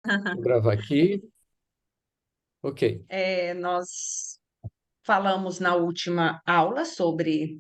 Vou gravar aqui. Ok. Nós falamos na última aula sobre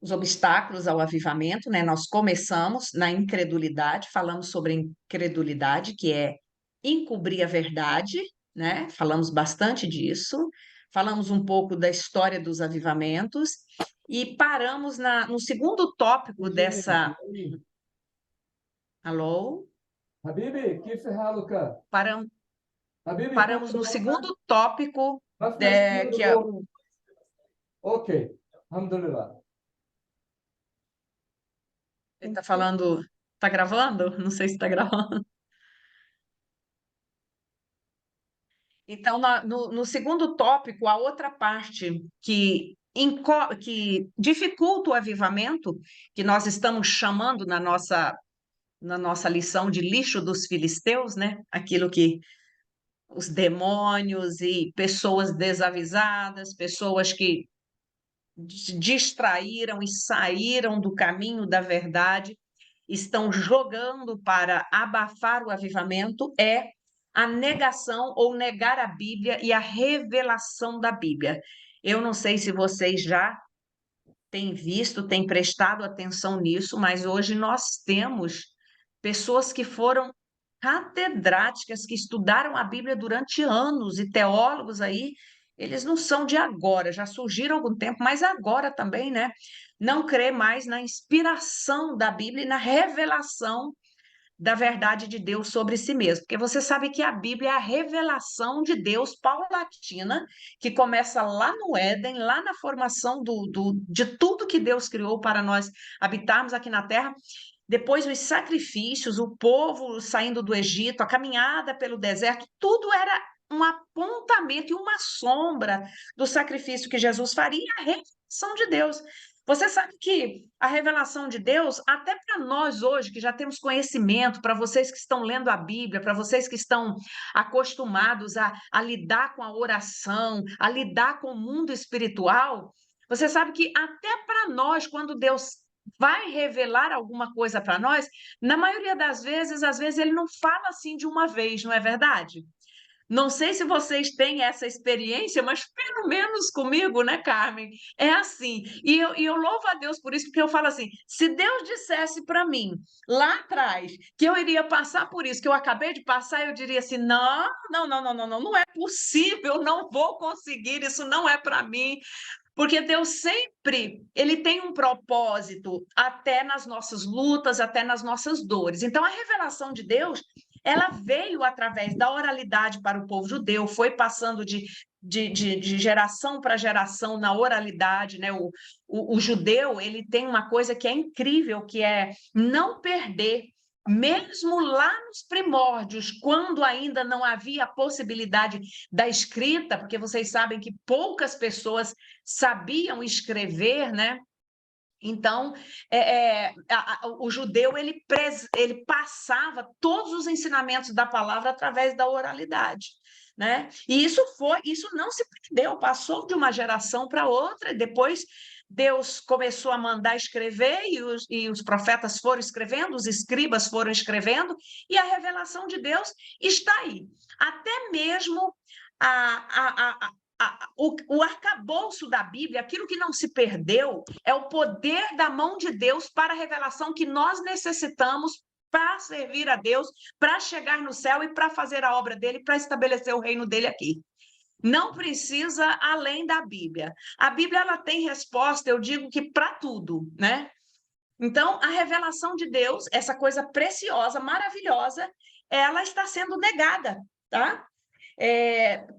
os obstáculos ao avivamento, né? Nós começamos na incredulidade, falamos sobre incredulidade, que é encobrir a verdade, né? Falamos bastante disso, falamos um pouco da história dos avivamentos e paramos no segundo tópico dessa. Alô? حبيبي كيف حالك؟ Param- حبيبي كله Paramos no تمام؟ segundo tópico, ما في مشكلة que é بالأمور. اوكي الحمد لله. ele está falando. Está gravando? Não sei se está gravando. Então, no segundo tópico, a outra parte que dificulta o avivamento, que nós estamos chamando na nossa lição de lixo dos filisteus, né? Aquilo que os demônios e pessoas desavisadas, pessoas que se distraíram e saíram do caminho da verdade, estão jogando para abafar o avivamento, é a negação ou negar a Bíblia e a revelação da Bíblia. Eu não sei se vocês já têm visto, têm prestado atenção nisso, mas hoje nós temos pessoas que foram catedráticas, que estudaram a Bíblia durante anos, e teólogos aí, eles não são de agora, já surgiram há algum tempo, mas agora também, né? Não crê mais na inspiração da Bíblia e na revelação da verdade de Deus sobre si mesmo, porque você sabe que a Bíblia é a revelação de Deus paulatina, que começa lá no Éden, lá na formação de tudo que Deus criou para nós habitarmos aqui na Terra. Depois, os sacrifícios, o povo saindo do Egito, a caminhada pelo deserto, tudo era um apontamento e uma sombra do sacrifício que Jesus faria, a revelação de Deus. Você sabe que a revelação de Deus, até para nós hoje, que já temos conhecimento, para vocês que estão lendo a Bíblia, para vocês que estão acostumados a lidar com a oração, a lidar com o mundo espiritual, você sabe que até para nós, quando Deus vai revelar alguma coisa para nós, na maioria das vezes, às vezes ele não fala assim de uma vez, não é verdade? Não sei se vocês têm essa experiência, mas pelo menos comigo, né, Carmen? É assim. E eu louvo a Deus por isso, porque eu falo assim: se Deus dissesse para mim, lá atrás, que eu iria passar por isso, que eu acabei de passar, eu diria assim: não, não, não, não, não, não, não é possível, não vou conseguir, isso não é para mim. Porque Deus sempre, ele tem um propósito até nas nossas lutas, até nas nossas dores. Então, a revelação de Deus, ela veio através da oralidade para o povo judeu, foi passando de geração para geração na oralidade, né? O judeu, ele tem uma coisa que é incrível, que é não perder, mesmo lá nos primórdios, quando ainda não havia a possibilidade da escrita, porque vocês sabem que poucas pessoas sabiam escrever, né? Então, o judeu ele passava todos os ensinamentos da palavra através da oralidade, né? E isso não se perdeu, passou de uma geração para outra. Depois Deus começou a mandar escrever e os profetas foram escrevendo, os escribas foram escrevendo, e a revelação de Deus está aí. Até mesmo o arcabouço da Bíblia, aquilo que não se perdeu, é o poder da mão de Deus para a revelação que nós necessitamos para servir a Deus, para chegar no céu e para fazer a obra dele, para estabelecer o reino dele aqui. Não precisa além da Bíblia. A Bíblia ela tem resposta, eu digo que para tudo, né? Então, a revelação de Deus, essa coisa preciosa, maravilhosa, ela está sendo negada, tá?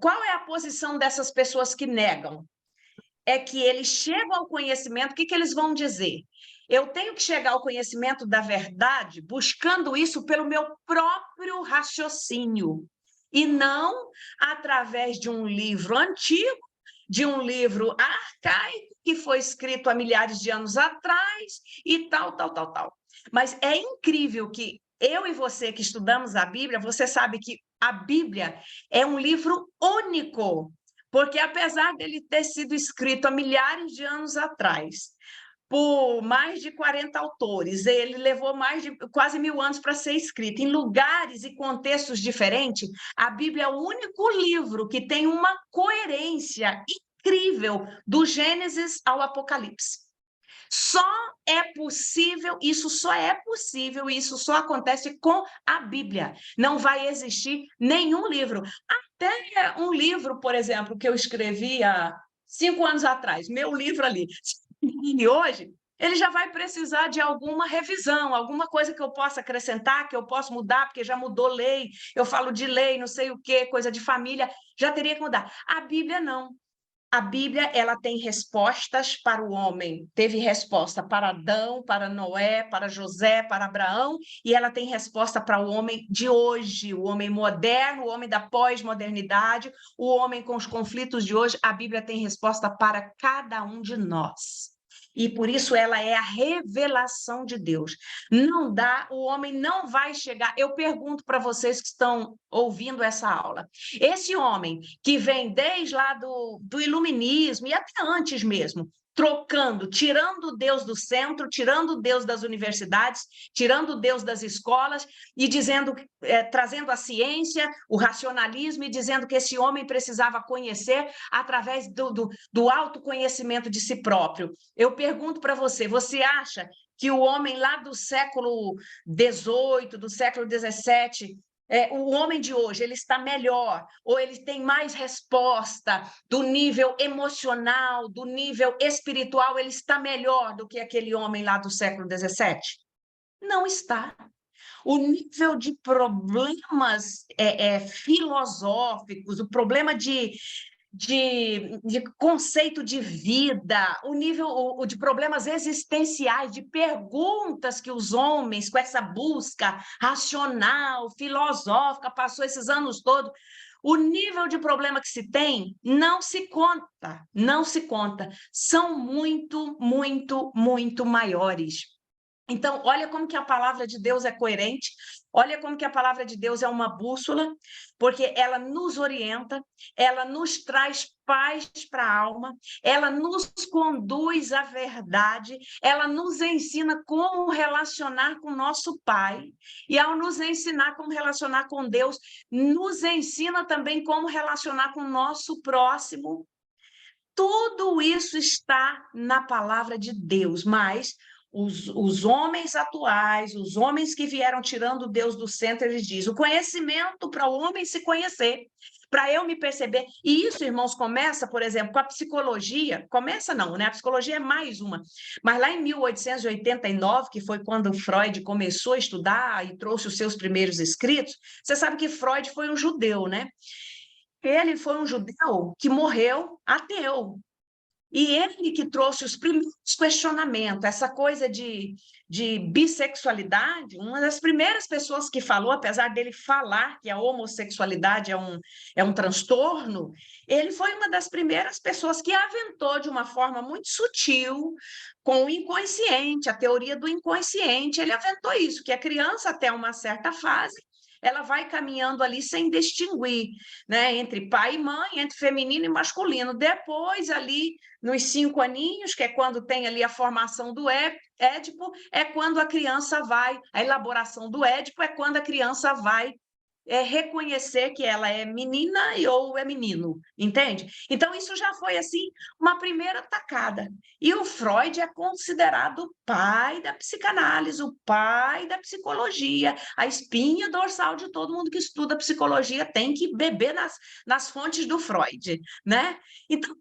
Qual é a posição dessas pessoas que negam? É que eles chegam ao conhecimento, o que eles vão dizer? Eu tenho que chegar ao conhecimento da verdade buscando isso pelo meu próprio raciocínio, e não através de um livro antigo, de um livro arcaico, que foi escrito há milhares de anos atrás, e tal, tal, tal, tal. Mas é incrível que eu e você que estudamos a Bíblia, você sabe que a Bíblia é um livro único, porque apesar dele ter sido escrito há milhares de anos atrás, por mais de 40 autores. Ele levou mais de quase 1000 anos para ser escrito. Em lugares e contextos diferentes, a Bíblia é o único livro que tem uma coerência incrível do Gênesis ao Apocalipse. Só é possível, isso só acontece com a Bíblia. Não vai existir nenhum livro. Até um livro, por exemplo, que eu escrevi há 5 anos atrás, meu livro ali, e hoje, ele já vai precisar de alguma revisão, alguma coisa que eu possa acrescentar, que eu possa mudar, porque já mudou lei, eu falo de lei, não sei o quê, coisa de família, já teria que mudar. A Bíblia não. A Bíblia, ela tem respostas para o homem. Teve resposta para Adão, para Noé, para José, para Abraão, e ela tem resposta para o homem de hoje, o homem moderno, o homem da pós-modernidade, o homem com os conflitos de hoje. A Bíblia tem resposta para cada um de nós. E por isso ela é a revelação de Deus. Não dá, o homem não vai chegar. Eu pergunto para vocês que estão ouvindo essa aula. Esse homem que vem desde lá do iluminismo e até antes mesmo, trocando, tirando Deus do centro, tirando Deus das universidades, tirando Deus das escolas e dizendo, trazendo a ciência, o racionalismo e dizendo que esse homem precisava conhecer através do autoconhecimento de si próprio. Eu pergunto para você, você acha que o homem lá do século XVIII, do século XVII, o homem de hoje, ele está melhor, ou ele tem mais resposta do nível emocional, do nível espiritual, ele está melhor do que aquele homem lá do século XVII? Não está. O nível de problemas filosóficos, o problema de conceito de vida, o nível de problemas existenciais, de perguntas que os homens, com essa busca racional, filosófica, passou esses anos todos, o nível de problema que se tem não se conta, não se conta. São muito, muito, muito maiores. Então, olha como que a palavra de Deus é coerente, olha como que a palavra de Deus é uma bússola, porque ela nos orienta, ela nos traz paz para a alma, ela nos conduz à verdade, ela nos ensina como relacionar com nosso Pai, e ao nos ensinar como relacionar com Deus, nos ensina também como relacionar com o nosso próximo. Tudo isso está na palavra de Deus, mas os homens atuais, os homens que vieram tirando Deus do centro, eles dizem, o conhecimento para o homem se conhecer, para eu me perceber. E isso, irmãos, começa, por exemplo, com a psicologia. Começa não, né? A psicologia é mais uma. Mas lá em 1889, que foi quando Freud começou a estudar e trouxe os seus primeiros escritos, você sabe que Freud foi um judeu, né? Ele foi um judeu que morreu ateu. E ele que trouxe os primeiros questionamentos, essa coisa de bissexualidade, uma das primeiras pessoas que falou, apesar dele falar que a homossexualidade é um transtorno, ele foi uma das primeiras pessoas que aventou de uma forma muito sutil, com o inconsciente, a teoria do inconsciente, ele aventou isso, que a criança até uma certa fase, ela vai caminhando ali sem distinguir, né, entre pai e mãe, entre feminino e masculino. Depois, ali, nos 5 aninhos, que é quando tem ali a formação do Édipo, é quando a criança vai, a elaboração do Édipo é quando a criança vai reconhecer que ela é menina ou é menino, entende? Então, isso já foi, assim, uma primeira tacada. E o Freud é considerado o pai da psicanálise, o pai da psicologia, a espinha dorsal de todo mundo que estuda psicologia tem que beber nas fontes do Freud, né? Então,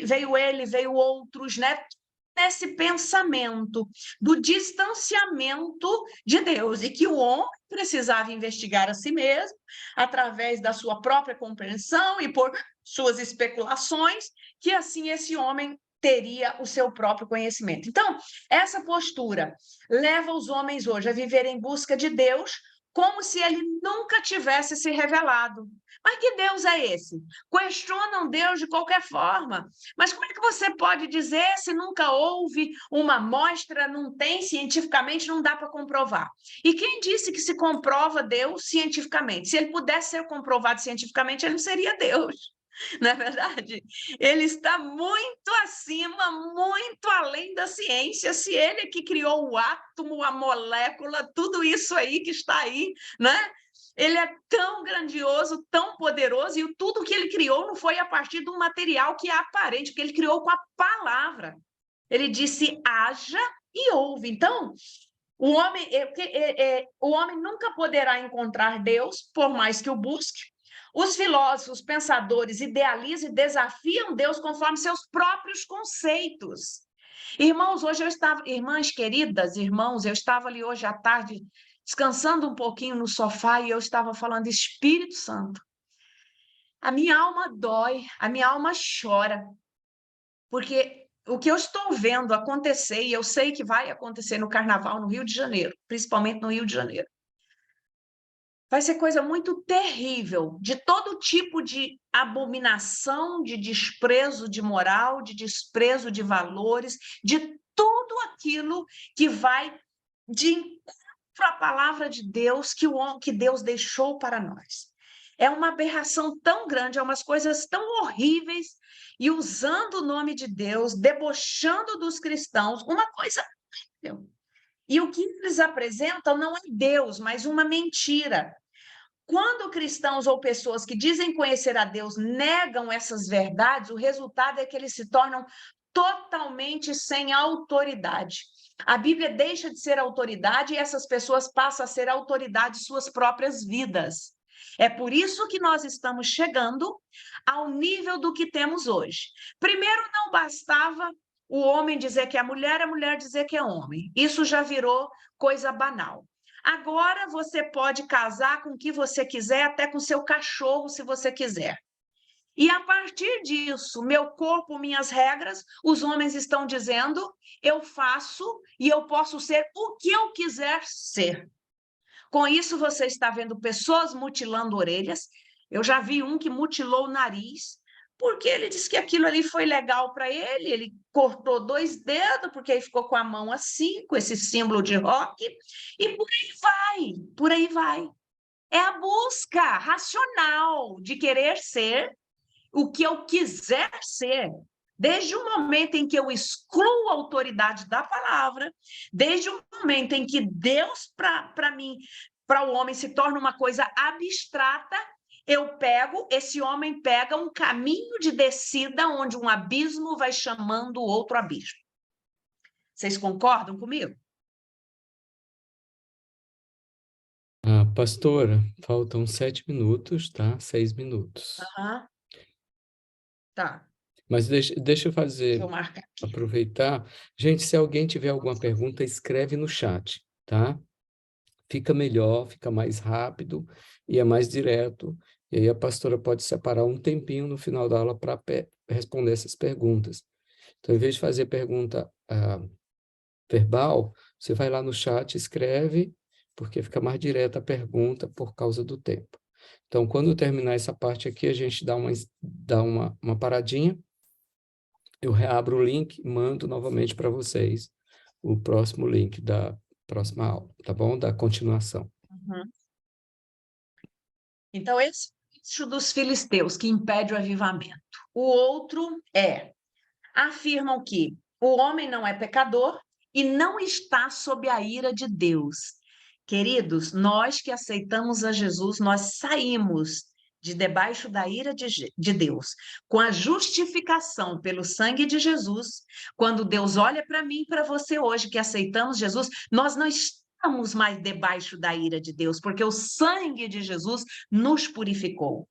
veio outros, né? Nesse pensamento do distanciamento de Deus e que o homem precisava investigar a si mesmo através da sua própria compreensão e por suas especulações, que assim esse homem teria o seu próprio conhecimento. Então, essa postura leva os homens hoje a viver em busca de Deus como se ele nunca tivesse se revelado. Mas que Deus é esse? Questionam Deus de qualquer forma. Mas como é que você pode dizer se nunca houve uma amostra, não tem cientificamente, não dá para comprovar? E quem disse que se comprova Deus cientificamente? Se ele pudesse ser comprovado cientificamente, ele não seria Deus. Não é verdade? Ele está muito acima, muito além da ciência. Se ele é que criou o átomo, a molécula, tudo isso aí que está aí, né? Ele é tão grandioso, tão poderoso, e tudo que ele criou não foi a partir de um material que é aparente, que ele criou com a palavra. Ele disse: haja e houve. Então, o homem nunca poderá encontrar Deus, por mais que o busque. Os filósofos, pensadores, idealizam e desafiam Deus conforme seus próprios conceitos. Irmãos, irmãs queridas, irmãos, eu estava ali hoje à tarde, descansando um pouquinho no sofá, e eu estava falando: Espírito Santo, a minha alma dói, a minha alma chora, porque o que eu estou vendo acontecer, e eu sei que vai acontecer no Carnaval no Rio de Janeiro, principalmente no Rio de Janeiro, vai ser coisa muito terrível, de todo tipo de abominação, de desprezo de moral, de desprezo de valores, de tudo aquilo que vai de encontro à palavra de Deus que Deus deixou para nós. É uma aberração tão grande, é umas coisas tão horríveis, e usando o nome de Deus, debochando dos cristãos, uma coisa horrível. E o que eles apresentam não é Deus, mas uma mentira. Quando cristãos ou pessoas que dizem conhecer a Deus negam essas verdades, o resultado é que eles se tornam totalmente sem autoridade. A Bíblia deixa de ser autoridade e essas pessoas passam a ser autoridade em suas próprias vidas. É por isso que nós estamos chegando ao nível do que temos hoje. Primeiro, não bastava o homem dizer que é mulher, a mulher dizer que é homem. Isso já virou coisa banal. Agora você pode casar com o que você quiser, até com seu cachorro, se você quiser. E a partir disso, meu corpo, minhas regras, os homens estão dizendo: eu faço e eu posso ser o que eu quiser ser. Com isso, você está vendo pessoas mutilando orelhas. Eu já vi um que mutilou o nariz, porque ele disse que aquilo ali foi legal para ele. Ele cortou 2 dedos, porque ele ficou com a mão assim, com esse símbolo de rock, e por aí vai, por aí vai. É a busca racional de querer ser o que eu quiser ser. Desde o momento em que eu excluo a autoridade da palavra, desde o momento em que Deus, para mim, para o homem, se torna uma coisa abstrata, esse homem pega um caminho de descida onde um abismo vai chamando o outro abismo. Vocês concordam comigo? Pastora, faltam 7 minutos, tá? 6 minutos. Uhum. Tá. Mas deixa eu Deixa eu marcar aqui. aproveitar. Gente, se alguém tiver alguma pergunta, escreve no chat, tá? Fica melhor, fica mais rápido e é mais direto. E aí a pastora pode separar um tempinho no final da aula para responder essas perguntas. Então, em vez de fazer pergunta verbal, você vai lá no chat, escreve, porque fica mais direta a pergunta por causa do tempo. Então, quando terminar essa parte aqui, a gente dá uma paradinha, eu reabro o link e mando novamente para vocês o próximo link da próxima aula, tá bom? Da continuação. Uhum. Então, esse é o eixo dos filisteus que impede o avivamento. O outro afirmam que o homem não é pecador e não está sob a ira de Deus. Queridos, nós que aceitamos a Jesus, nós saímos de debaixo da ira de Deus, com a justificação pelo sangue de Jesus. Quando Deus olha para mim e para você hoje, que aceitamos Jesus, nós não estamos mais debaixo da ira de Deus, porque o sangue de Jesus nos purificou.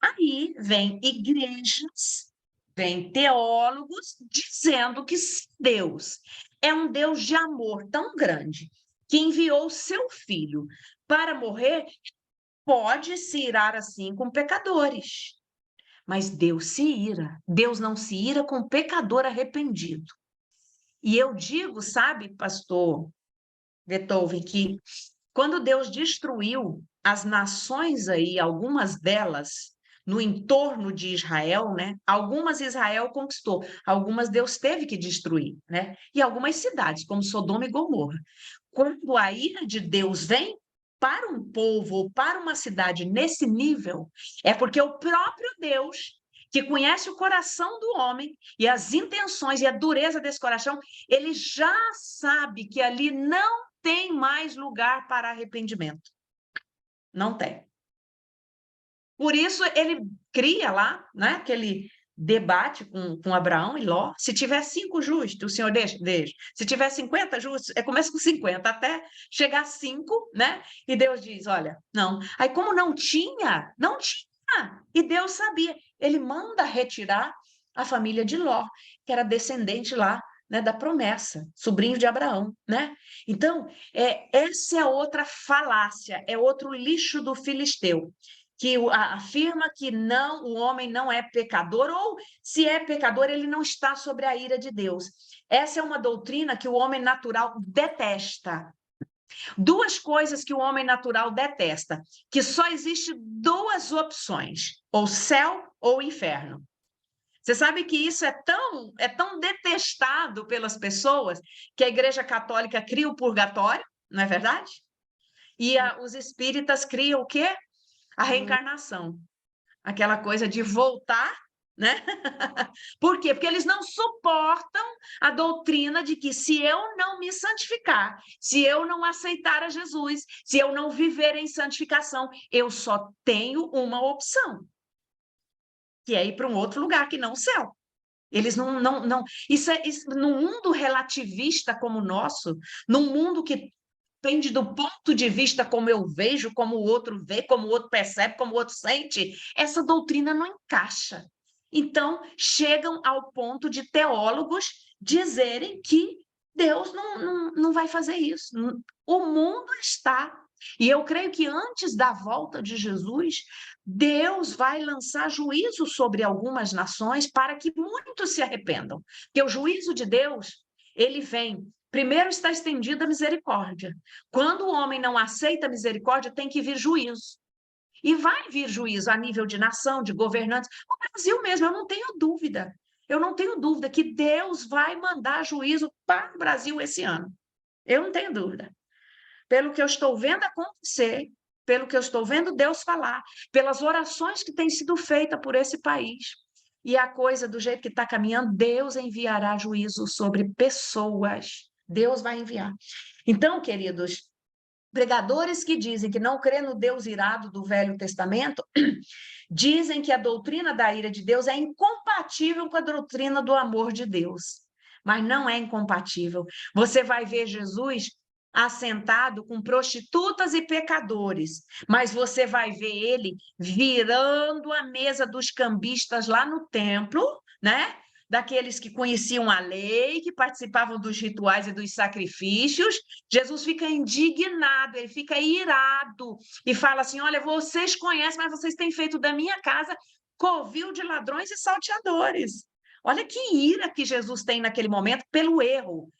Aí vem igrejas, vem teólogos dizendo que Deus é um Deus de amor tão grande que enviou o seu filho para morrer, pode se irar assim com pecadores. Mas Deus se ira. Deus não se ira com pecador arrependido. E eu digo, sabe, pastor Beethoven, que quando Deus destruiu as nações aí, algumas delas no entorno de Israel, né? Algumas Israel conquistou, algumas Deus teve que destruir, né? E algumas cidades, como Sodoma e Gomorra. Quando a ira de Deus vem para um povo ou para uma cidade nesse nível, é porque o próprio Deus que conhece o coração do homem e as intenções e a dureza desse coração, ele já sabe que ali não tem mais lugar para arrependimento. Não tem. Por isso, ele cria lá, né, aquele debate com Abraão e Ló. Se tiver 5 justos, o Senhor deixa. Se tiver 50 justos, começa com 50, até chegar a 5, né? E Deus diz, olha, não. Aí, como não tinha. E Deus sabia. Ele manda retirar a família de Ló, que era descendente lá, né, da promessa, sobrinho de Abraão, né? Então, essa é outra falácia, é outro lixo do filisteu, que afirma que não, o homem não é pecador, ou se é pecador, ele não está sobre a ira de Deus. Essa é uma doutrina que o homem natural detesta. 2 coisas que o homem natural detesta, que só existe 2 opções, ou céu ou inferno. Você sabe que isso é tão detestado pelas pessoas que a Igreja Católica cria o purgatório, não é verdade? E os espíritas criam o quê? A reencarnação. Aquela coisa de voltar, né? Por quê? Porque eles não suportam a doutrina de que se eu não me santificar, se eu não aceitar a Jesus, se eu não viver em santificação, eu só tenho uma opção, que é ir para um outro lugar que não o céu. Eles não isso num mundo relativista como o nosso, num mundo que depende do ponto de vista como eu vejo, como o outro vê, como o outro percebe, como o outro sente, essa doutrina não encaixa. Então, chegam ao ponto de teólogos dizerem que Deus não vai fazer isso. O mundo está. E eu creio que antes da volta de Jesus, Deus vai lançar juízo sobre algumas nações para que muitos se arrependam. Porque o juízo de Deus, ele vem. Primeiro está estendida a misericórdia. Quando o homem não aceita a misericórdia, tem que vir juízo. E vai vir juízo a nível de nação, de governantes. O Brasil mesmo, eu não tenho dúvida. Eu não tenho dúvida que Deus vai mandar juízo para o Brasil esse ano. Eu não tenho dúvida. Pelo que eu estou vendo acontecer, pelo que eu estou vendo Deus falar, pelas orações que têm sido feitas por esse país. E a coisa do jeito que está caminhando, Deus enviará juízo sobre pessoas. Deus vai enviar. Então, queridos, pregadores que dizem que não crê no Deus irado do Velho Testamento, dizem que a doutrina da ira de Deus é incompatível com a doutrina do amor de Deus. Mas não é incompatível. Você vai ver Jesus assentado com prostitutas e pecadores, mas você vai ver ele virando a mesa dos cambistas lá no templo, né? Daqueles que conheciam a lei, que participavam dos rituais e dos sacrifícios. Jesus fica indignado, ele fica irado e fala assim, olha, vocês conhecem, mas vocês têm feito da minha casa covil de ladrões e salteadores. Olha que ira que Jesus tem naquele momento pelo erro,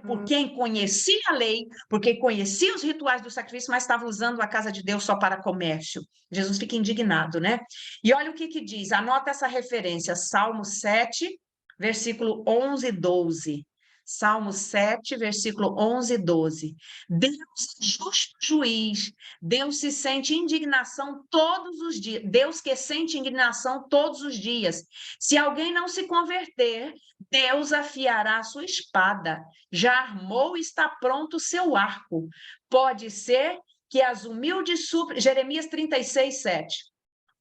por quem conhecia a lei, porque conhecia os rituais do sacrifício, mas estava usando a casa de Deus só para comércio. Jesus fica indignado, né? E olha o que diz, anota essa referência, Salmo 7, versículo 11 e 12. Salmo 7, versículo 11 e 12. Deus é justo juiz, Deus se sente indignação todos os dias, Deus que sente indignação todos os dias. Se alguém não se converter, Deus afiará a sua espada, já armou e está pronto o seu arco. Pode ser que as humildes súplicas, Jeremias 36, 7.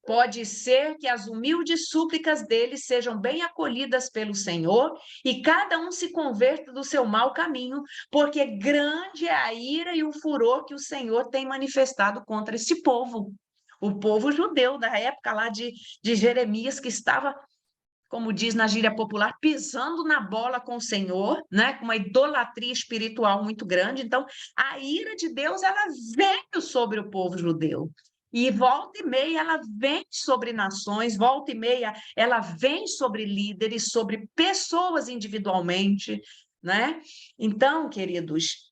Pode ser que as humildes súplicas dele sejam bem acolhidas pelo Senhor e cada um se converta do seu mau caminho, porque grande é a ira e o furor que o Senhor tem manifestado contra esse povo. O povo judeu da época lá de Jeremias, que estava, como diz na gíria popular, pisando na bola com o Senhor, né? Com uma idolatria espiritual muito grande. Então, a ira de Deus, ela veio sobre o povo judeu. E volta e meia ela vem sobre nações, volta e meia ela vem sobre líderes, sobre pessoas individualmente, né? Então, queridos,